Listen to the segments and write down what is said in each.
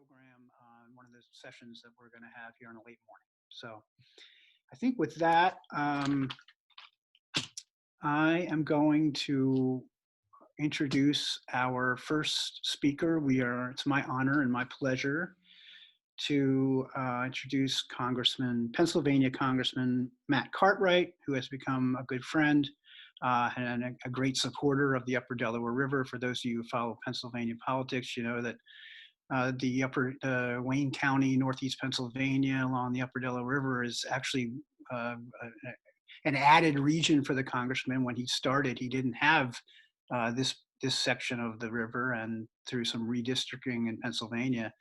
program on one of the sessions that we're going to have here in the late morning. So I think with that, I am going to introduce our first speaker. It's my honor and my pleasure to introduce Pennsylvania Congressman Matt Cartwright, who has become a good friend and a great supporter of the Upper Delaware River. For those of you who follow Pennsylvania politics, you know that the Wayne County, Northeast Pennsylvania, along the Upper Delaware River is actually an added region for the congressman. When he started, he didn't have this section of the river, and through some redistricting in Pennsylvania,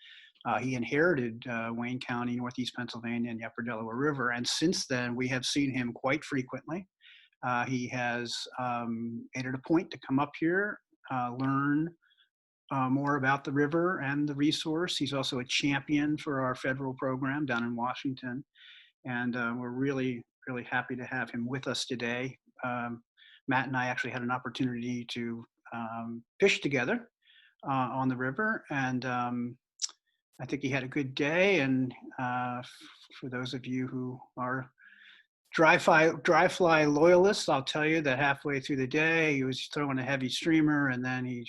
he inherited Wayne County, Northeast Pennsylvania, and the Upper Delaware River. And since then, we have seen him quite frequently. He has made it a point to come up here, learn more about the river and the resource. He's also a champion for our federal program down in Washington. And we're really, really happy to have him with us today. Matt and I actually had an opportunity to fish together on the river. And I think he had a good day. And for those of you who are dry fly loyalists, I'll tell you that halfway through the day, he was throwing a heavy streamer, and then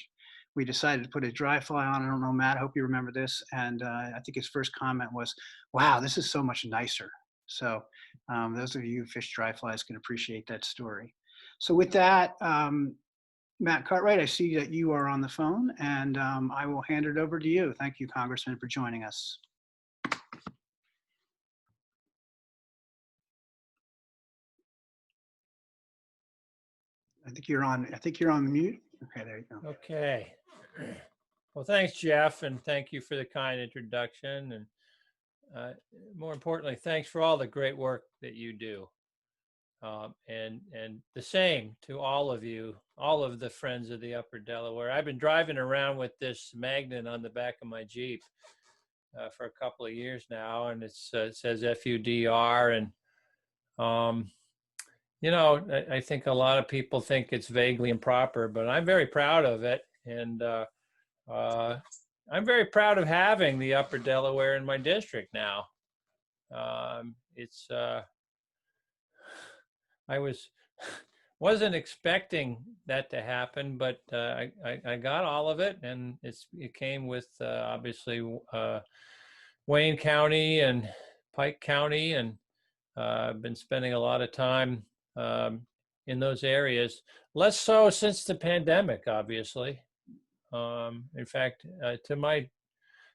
we decided to put a dry fly on. I don't know, Matt, I hope you remember this. And I think his first comment was, wow, this is so much nicer. So those of you who fish dry flies can appreciate that story. So with that, Matt Cartwright, I see that you are on the phone, and I will hand it over to you. Thank you, Congressman, for joining us. I think you're on mute. Okay, there you go. Okay. Well, thanks, Jeff, and thank you for the kind introduction. And more importantly, thanks for all the great work that you do. And the same to all of you, all of the friends of the Upper Delaware. I've been driving around with this magnet on the back of my Jeep for a couple of years now, and it says FUDR. And you know, I think a lot of people think it's vaguely improper, but I'm very proud of it. And I'm very proud of having the Upper Delaware in my district now. I wasn't expecting that to happen, but I got all of it, and it came with obviously Wayne County and Pike County, and I've been spending a lot of time in those areas, less so since the pandemic, obviously. In fact, to my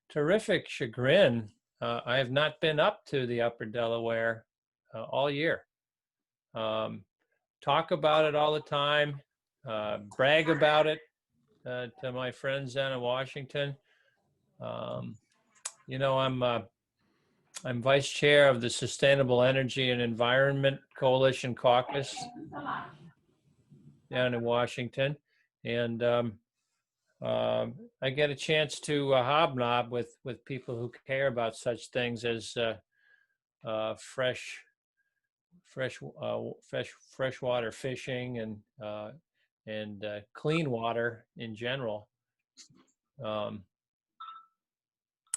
terrific chagrin, I have not been up to the Upper Delaware all year. Talk about it all the time, brag about it to my friends down in Washington. You know, I'm vice chair of the Sustainable Energy and Environment Coalition Caucus down in Washington. And I get a chance to hobnob with people who care about such things as freshwater fishing and clean water in general.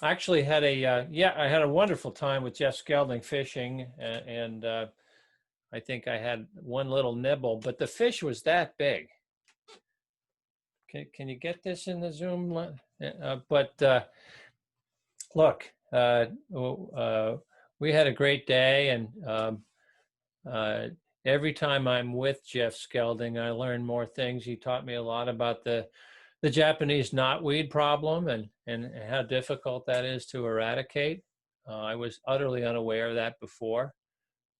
I actually had I had a wonderful time with Jeff Skelding fishing, and I think I had one little nibble, but the fish was that big. Can you get this in the Zoom? But look, we had a great day, and every time I'm with Jeff Skelding, I learn more things. He taught me a lot about the Japanese knotweed problem and how difficult that is to eradicate. I was utterly unaware of that before,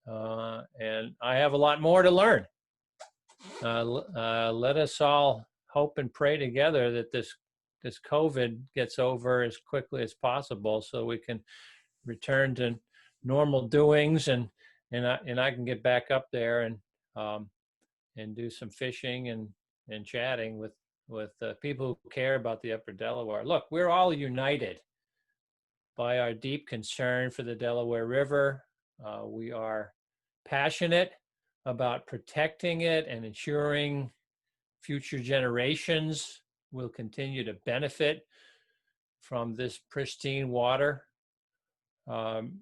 and I have a lot more to learn. Let us all hope and pray together that this COVID gets over as quickly as possible, so we can return to normal doings, and I can get back up there and do some fishing and chatting with people who care about the Upper Delaware. Look, we're all united by our deep concern for the Delaware River. We are passionate about protecting it and ensuring future generations will continue to benefit from this pristine water, and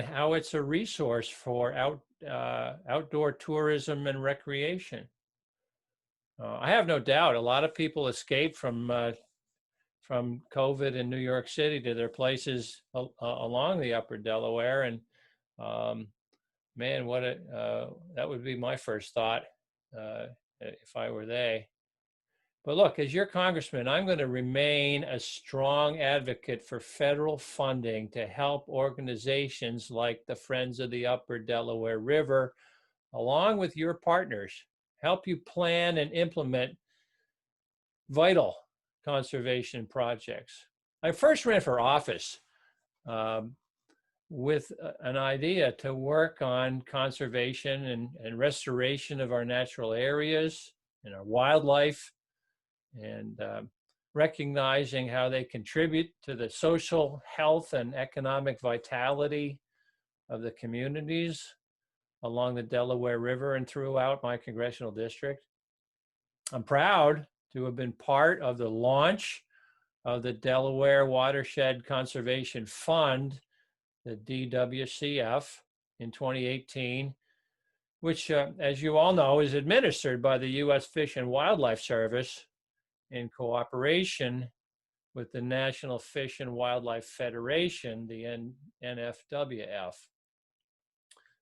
how it's a resource for outdoor tourism and recreation. I have no doubt a lot of people escaped from COVID in New York City to their places along the Upper Delaware, and man, that would be my first thought if I were they. But look, as your congressman, I'm going to remain a strong advocate for federal funding to help organizations like the Friends of the Upper Delaware River, along with your partners, help you plan and implement vital conservation projects. I first ran for office with an idea to work on conservation and restoration of our natural areas and our wildlife, and recognizing how they contribute to the social health and economic vitality of the communities along the Delaware River and throughout my congressional district. I'm proud to have been part of the launch of the Delaware Watershed Conservation Fund, the DWCF, in 2018, which, as you all know, is administered by the U.S. Fish and Wildlife Service in cooperation with the National Fish and Wildlife Federation, the NFWF.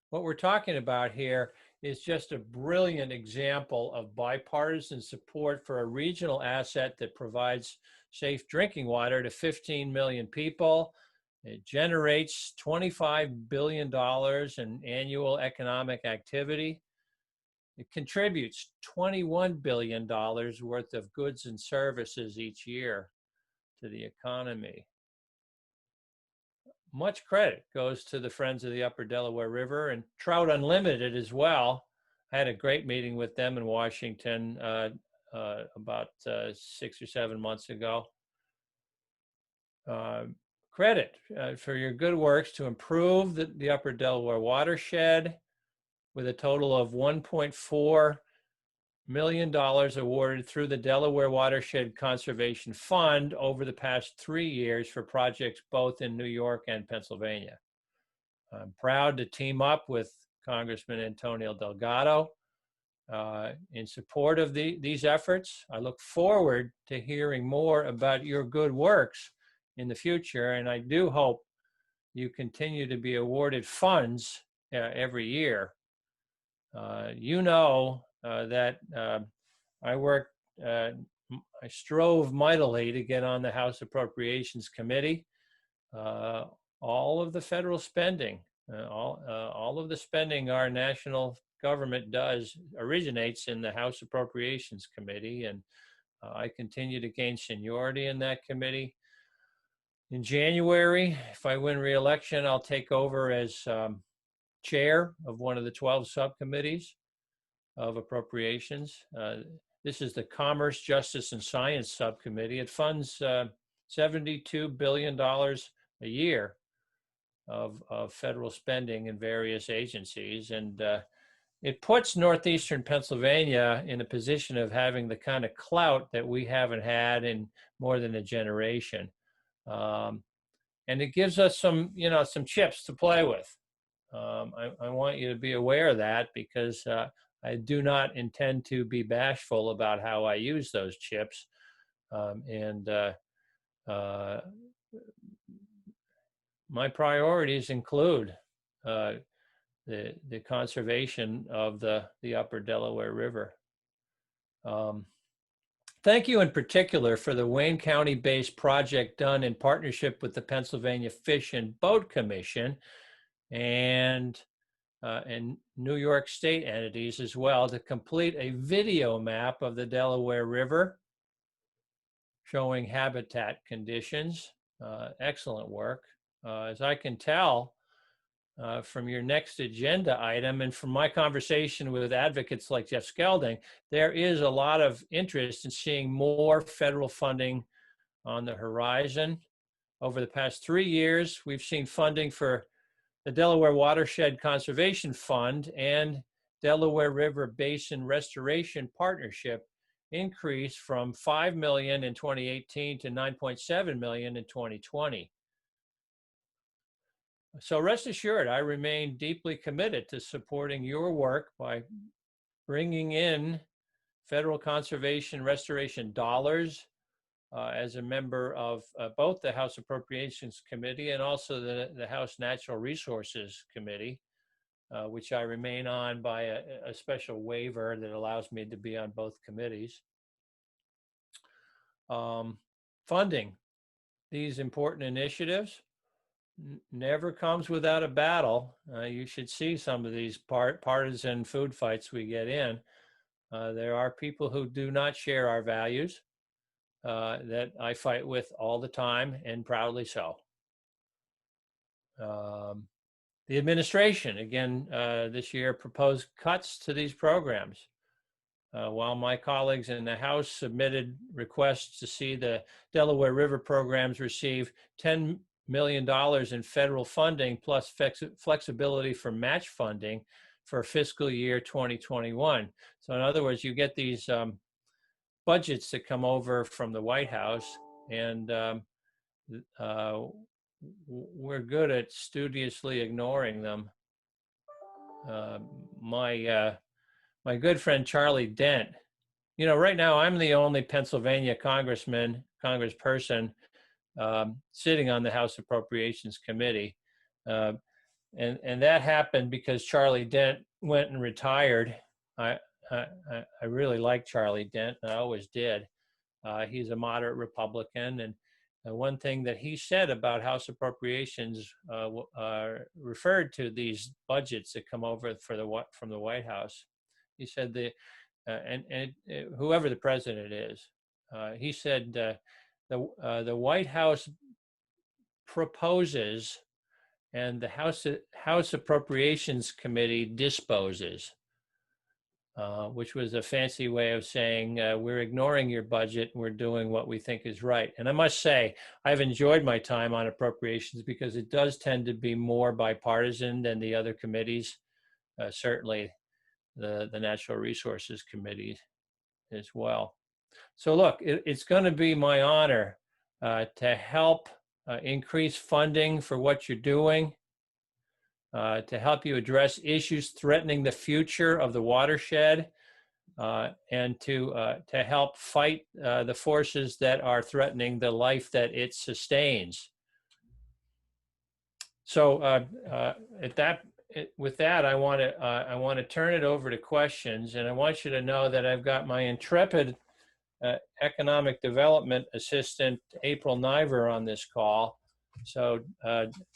What we're talking about here is just a brilliant example of bipartisan support for a regional asset that provides safe drinking water to 15 million people. It generates $25 billion in annual economic activity. It contributes $21 billion worth of goods and services each year to the economy. Much credit goes to the Friends of the Upper Delaware River and Trout Unlimited as well. I had a great meeting with them in Washington about 6 or 7 months ago. Credit for your good works to improve the Upper Delaware watershed, with a total of $1.4 million awarded through the Delaware Watershed Conservation Fund over the past 3 years for projects both in New York and Pennsylvania. I'm proud to team up with Congressman Antonio Delgado in support of these efforts. I look forward to hearing more about your good works in the future, and I do hope you continue to be awarded funds every year. You know that I strove mightily to get on the House Appropriations Committee. All of the federal spending, all of the spending our national government does originates in the House Appropriations Committee, and I continue to gain seniority in that committee. In January, if I win re-election, I'll take over as chair of one of the 12 subcommittees of appropriations. This is the Commerce, Justice, and Science Subcommittee. It funds $72 billion a year of federal spending in various agencies. And it puts Northeastern Pennsylvania in a position of having the kind of clout that we haven't had in more than a generation. And it gives us some chips to play with. I want you to be aware of that, because I do not intend to be bashful about how I use those chips. My priorities include the conservation of the Upper Delaware River. Thank you in particular for the Wayne County-based project done in partnership with the Pennsylvania Fish and Boat Commission and New York State entities as well, to complete a video map of the Delaware River showing habitat conditions. Excellent work. As I can tell from your next agenda item and from my conversation with advocates like Jeff Skelding, there is a lot of interest in seeing more federal funding on the horizon. Over the past 3 years, we've seen funding for the Delaware Watershed Conservation Fund and Delaware River Basin Restoration Partnership increased from 5 million in 2018 to 9.7 million in 2020. So rest assured, I remain deeply committed to supporting your work by bringing in federal conservation restoration dollars as a member of both the House Appropriations Committee and also the House Natural Resources Committee, which I remain on by a special waiver that allows me to be on both committees. Funding these important initiatives never comes without a battle. You should see some of these partisan food fights we get in. There are people who do not share our values that I fight with all the time, and proudly so. The administration, again, this year proposed cuts to these programs. While my colleagues in the House submitted requests to see the Delaware River programs receive $10 million in federal funding plus flexibility for match funding for fiscal year 2021. So in other words, you get these budgets that come over from the White House, and we're good at studiously ignoring them. My good friend Charlie Dent, right now I'm the only Pennsylvania congressperson sitting on the House Appropriations Committee. And that happened because Charlie Dent went and retired. I really like Charlie Dent, and I always did. He's a moderate Republican, and one thing that he said about House appropriations referred to these budgets that come over from the White House. He said whoever the president is, he said the White House proposes and the House Appropriations Committee disposes. Which was a fancy way of saying we're ignoring your budget and we're doing what we think is right. And I must say, I've enjoyed my time on appropriations because it does tend to be more bipartisan than the other committees, certainly the Natural Resources Committee as well. So look, it's going to be my honor to help increase funding for what you're doing, to help you address issues threatening the future of the watershed, and to help fight the forces that are threatening the life that it sustains. So with that, I want to turn it over to questions, and I want you to know that I've got my intrepid economic development assistant, April Niver, on this call. So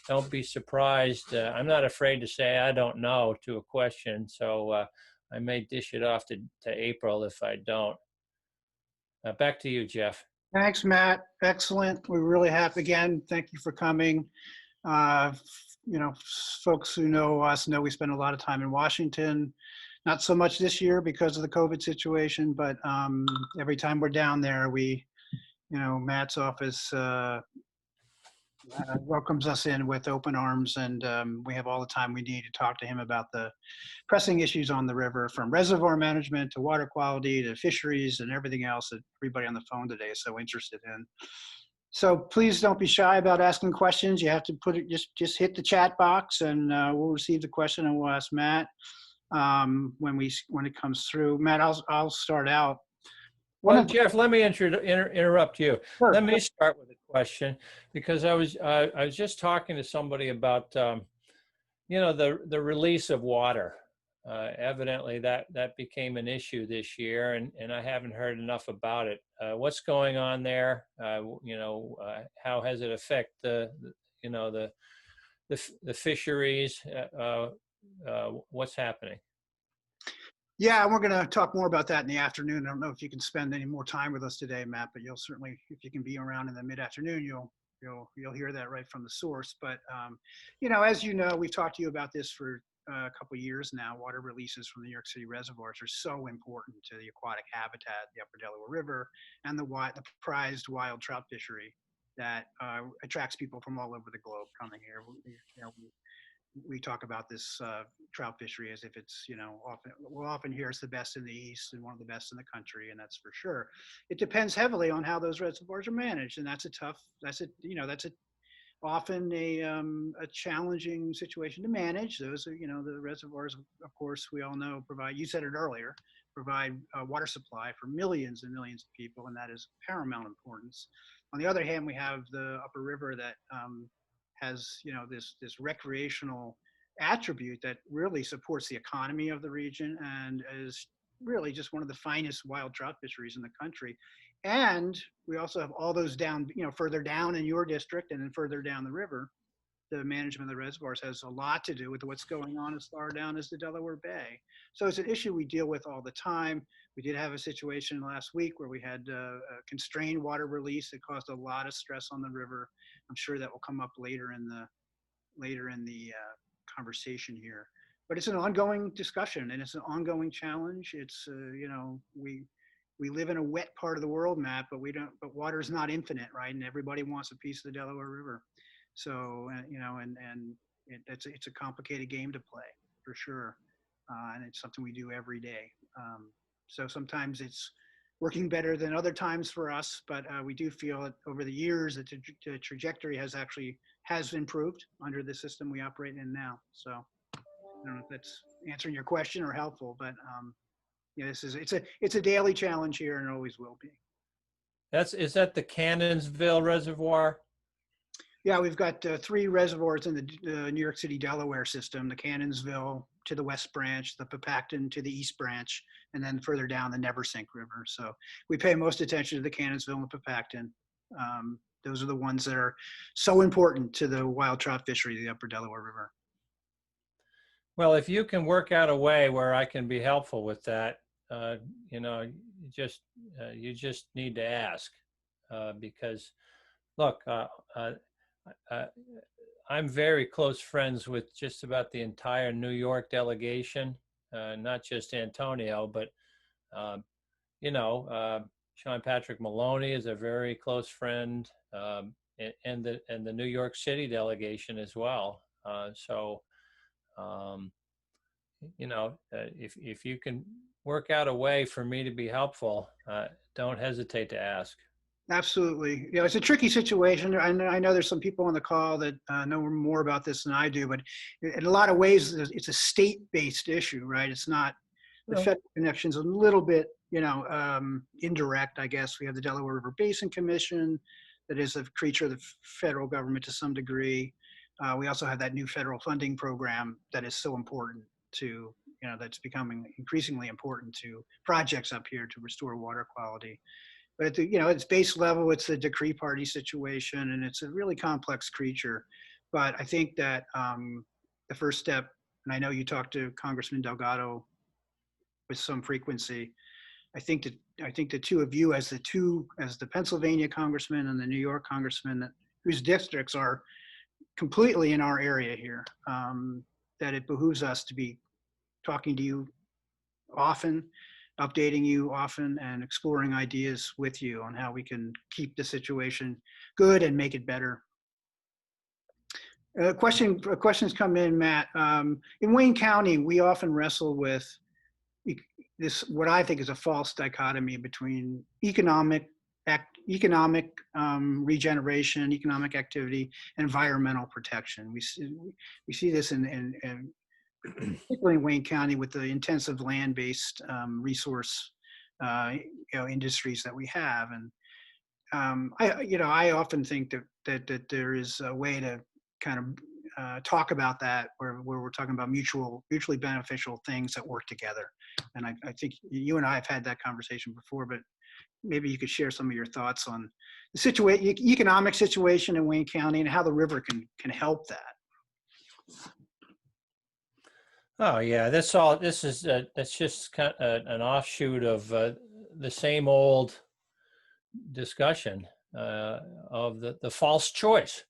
don't be surprised. I'm not afraid to say I don't know to a question. So I may dish it off to April if I don't. Back to you, Jeff. Thanks, Matt. Excellent. We really have, again, thank you for coming. Folks who know us know we spend a lot of time in Washington. Not so much this year because of the COVID situation, but every time we're down there, Matt's office welcomes us in with open arms, and we have all the time we need to talk to him about the pressing issues on the river, from reservoir management to water quality to fisheries and everything else that everybody on the phone today is so interested in. So please don't be shy about asking questions. You have to put it, just hit the chat box, and we'll receive the question and we'll ask Matt when it comes through. Matt, I'll start out. Well, Jeff, let me interrupt you. Sure. Let me start with a question, because I was just talking to somebody about the release of water. Evidently, that became an issue this year, and I haven't heard enough about it. What's going on there? How has it affected the fisheries? What's happening? Yeah, we're going to talk more about that in the afternoon. I don't know if you can spend any more time with us today, Matt, but you'll certainly, if you can be around in the mid-afternoon, you'll hear that right from the source. But as you know, we've talked to you about this for a couple of years now. Water releases from the New York City reservoirs are so important to the aquatic habitat, the Upper Delaware River, and the prized wild trout fishery that attracts people from all over the globe coming here. we talk about this trout fishery as if it's, we'll often hear it's the best in the East and one of the best in the country, and that's for sure. It depends heavily on how those reservoirs are managed, and that's often a challenging situation to manage. Those are, the reservoirs, of course, we all know provide, you said it earlier, provide water supply for millions and millions of people, and that is paramount importance. On the other hand, we have the upper river that has, this recreational attribute that really supports the economy of the region and is really just one of the finest wild trout fisheries in the country. And we also have all those down, further down in your district and then further down the river. The management of the reservoirs has a lot to do with what's going on as far down as the Delaware Bay. So it's an issue we deal with all the time. We did have a situation last week where we had a constrained water release that caused a lot of stress on the river. I'm sure that will come up later in the conversation here. But it's an ongoing discussion and it's an ongoing challenge. It's we live in a wet part of the world, Matt, but water is not infinite, right? And everybody wants a piece of the Delaware River. So, it's a complicated game to play for sure. And it's something we do every day. So sometimes it's working better than other times for us, but we do feel that over the years that the trajectory has improved under the system we operate in now. So I don't know if that's answering your question or helpful, but it's a daily challenge here and it always will be. Is that the Cannonsville Reservoir? Yeah, we've got 3 reservoirs in the New York City, Delaware system, the Cannonsville to the west branch, the Papacton to the east branch, and then further down the Neversink River. So we pay most attention to the Cannonsville and the Papacton. Those are the ones that are so important to the wild trout fishery, the upper Delaware River. Well, if you can work out a way where I can be helpful with that, you just need to ask because, look, I'm very close friends with just about the entire New York delegation, not just Antonio, but Sean Patrick Maloney is a very close friend, and the New York City delegation as well. If you can work out a way for me to be helpful, don't hesitate to ask. Absolutely. It's a tricky situation. I know there's some people on the call that know more about this than I do, but in a lot of ways, it's a state-based issue, right? It's not, the federal connection's a little bit, indirect, I guess. We have the Delaware River Basin Commission that is a creature of the federal government to some degree. We also have that new federal funding program that is so important to, that's becoming increasingly important to projects up here to restore water quality. But at its base level, it's a decree party situation, and it's a really complex creature. But I think that the first step, and I know you talk to Congressman Delgado with some frequency, I think the two of you, as the Pennsylvania congressman and the New York congressman, whose districts are completely in our area here, that it behooves us to be talking to you often, updating you often, and exploring ideas with you on how we can keep the situation good and make it better. Questions come in, Matt. In Wayne County, we often wrestle with this, what I think is a false dichotomy between economic regeneration, economic activity, and environmental protection. We see this in particularly in Wayne County with the intensive land-based resource industries that we have, and I often think that there is a way to kind of talk about that where we're talking about mutually beneficial things that work together. And I think you and I have had that conversation before, but maybe you could share some of your thoughts on the economic situation in Wayne County and how the river can help that. Oh yeah, that's just kind of an offshoot of the same old discussion of the false choice.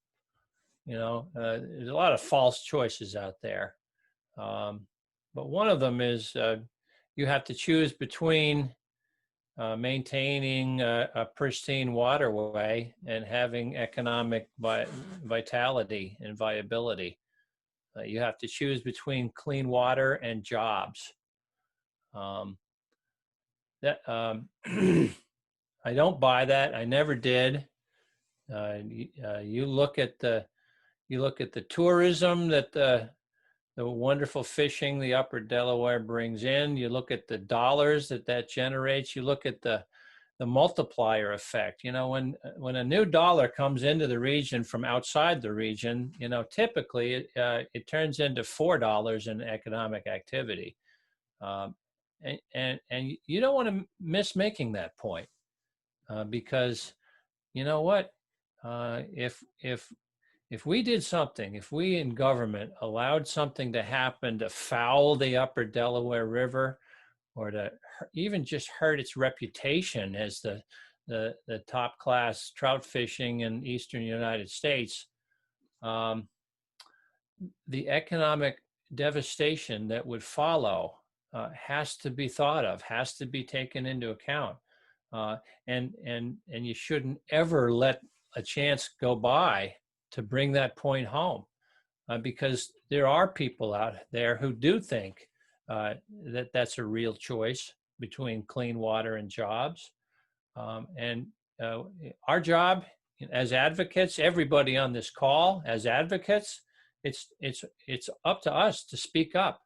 There's a lot of false choices out there, but one of them is you have to choose between maintaining a pristine waterway and having economic vitality and viability. You have to choose between clean water and jobs. Um, I don't buy that. I never did. You look at the tourism that the wonderful fishing the upper Delaware brings in. You look at the dollars that generates. You look at the multiplier effect. You know, when a new dollar comes into the region from outside the region, you know, typically it turns into $4 in economic activity. Um, and you don't want to miss making that point, because you know what, if we did something, if we in government allowed something to happen to foul the upper Delaware River, or to even just hurt its reputation as the top class trout fishing in eastern United States, um, the economic devastation that would follow has to be thought of, has to be taken into account. And you shouldn't ever let a chance go by to bring that point home, because there are people out there who do think that that's a real choice between clean water and jobs. And our job as advocates, everybody on this call as advocates, it's up to us to speak up.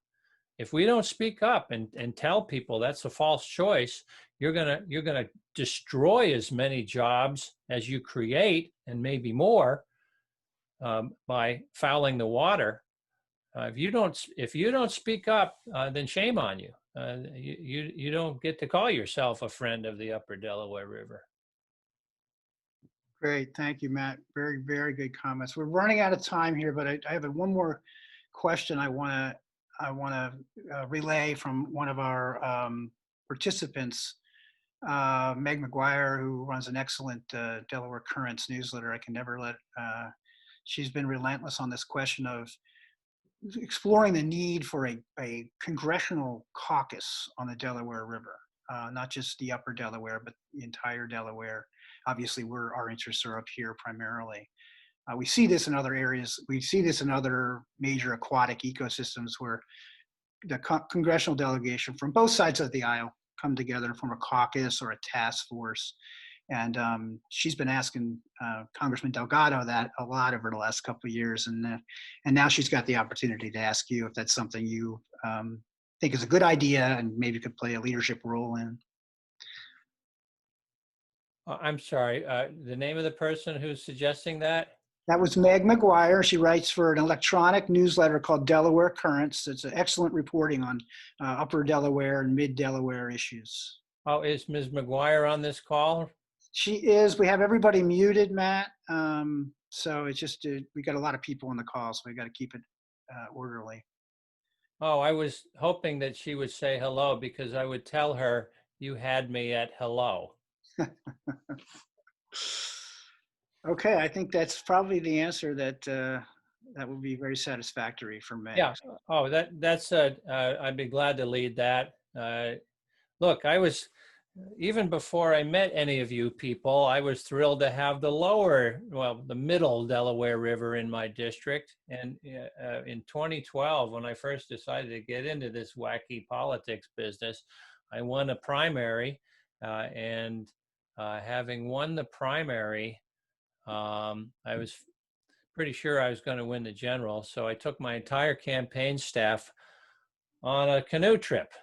If we don't speak up and tell people that's a false choice, you're gonna destroy as many jobs as you create, and maybe more, by fouling the water. If you don't speak up, then shame on you. You don't get to call yourself a friend of the upper Delaware River. Great. Thank you, Matt. Very, very good comments. We're running out of time here, but I have one more question I want to relay from one of our participants, Meg McGuire, who runs an excellent Delaware Currents newsletter. I can never let, she's been relentless on this question of exploring the need for a congressional caucus on the Delaware River, not just the upper Delaware, but the entire Delaware. Obviously, our interests are up here primarily. We see this in other areas. We see this in other major aquatic ecosystems where the congressional delegation from both sides of the aisle come together and form a caucus or a task force. And she's been asking Congressman Delgado that a lot over the last couple of years. And now she's got the opportunity to ask you if that's something you think is a good idea and maybe could play a leadership role in. I'm sorry, the name of the person who's suggesting that? That was Meg McGuire. She writes for an electronic newsletter called Delaware Currents. It's an excellent reporting on upper Delaware and mid Delaware issues. Oh, is Ms. McGuire on this call? She is. We have everybody muted, Matt. So it's just, we got a lot of people on the call, so we got to keep it orderly. Oh, I was hoping that she would say hello, because I would tell her you had me at hello. Okay, I think that's probably the answer that that would be very satisfactory for Meg. Yeah. Oh, that's I'd be glad to lead that. Look, I was, even before I met any of you people, I was thrilled to have the middle Delaware River in my district. And in 2012, when I first decided to get into this wacky politics business, I won a primary, and having won the primary, I was pretty sure I was going to win the general. So I took my entire campaign staff on a canoe trip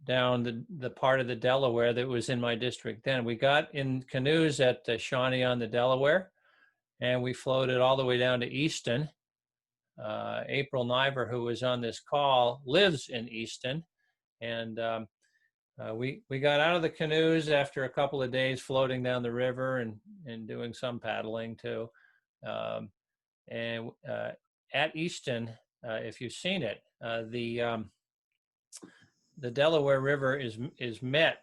down the part of the Delaware that was in my district then. We got in canoes at Shawnee on the Delaware, and we floated all the way down to Easton. April Niver, who was on this call, lives in Easton. And we got out of the canoes after a couple of days floating down the river and doing some paddling too. And at Easton, if you've seen it, the Delaware River is met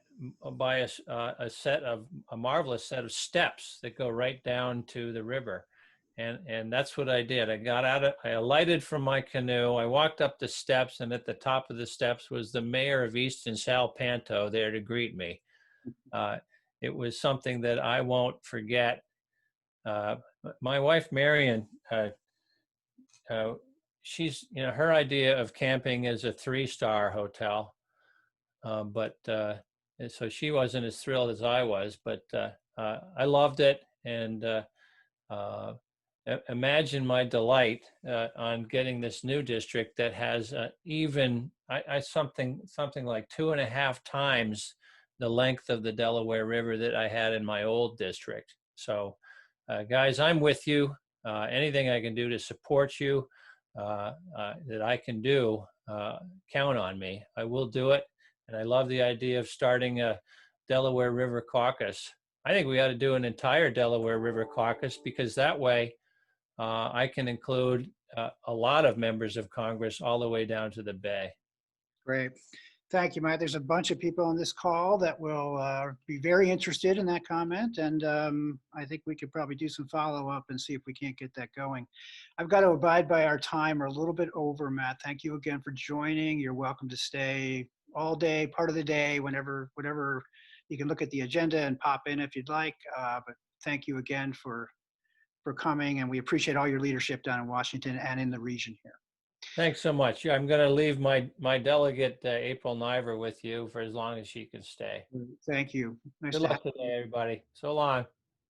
by a marvelous set of steps that go right down to the river. And that's what I did. I alighted from my canoe. I walked up the steps, and at the top of the steps was the mayor of Easton, Sal Panto, there to greet me. It was something that I won't forget. My wife, Marion, she's, her idea of camping is a 3-star hotel. But so she wasn't as thrilled as I was, but I loved it. And uh, imagine my delight on getting this new district that has even something like 2.5 times the length of the Delaware River that I had in my old district. So, guys, I'm with you. Anything I can do to support you that I can do, count on me. I will do it. And I love the idea of starting a Delaware River caucus. I think we ought to do an entire Delaware River caucus, because that way I can include a lot of members of Congress all the way down to the Bay. Great. Thank you, Mike. There's a bunch of people on this call that will be very interested in that comment. And I think we could probably do some follow-up and see if we can't get that going. I've got to abide by our time. We're a little bit over, Matt. Thank you again for joining. You're welcome to stay all day, part of the day, whenever you can look at the agenda and pop in if you'd like. But thank you again for coming. And we appreciate all your leadership down in Washington and in the region here. Thanks so much. I'm going to leave my delegate, April Niver, with you for as long as she can stay. Thank you. Nice Good luck today, everybody. So long.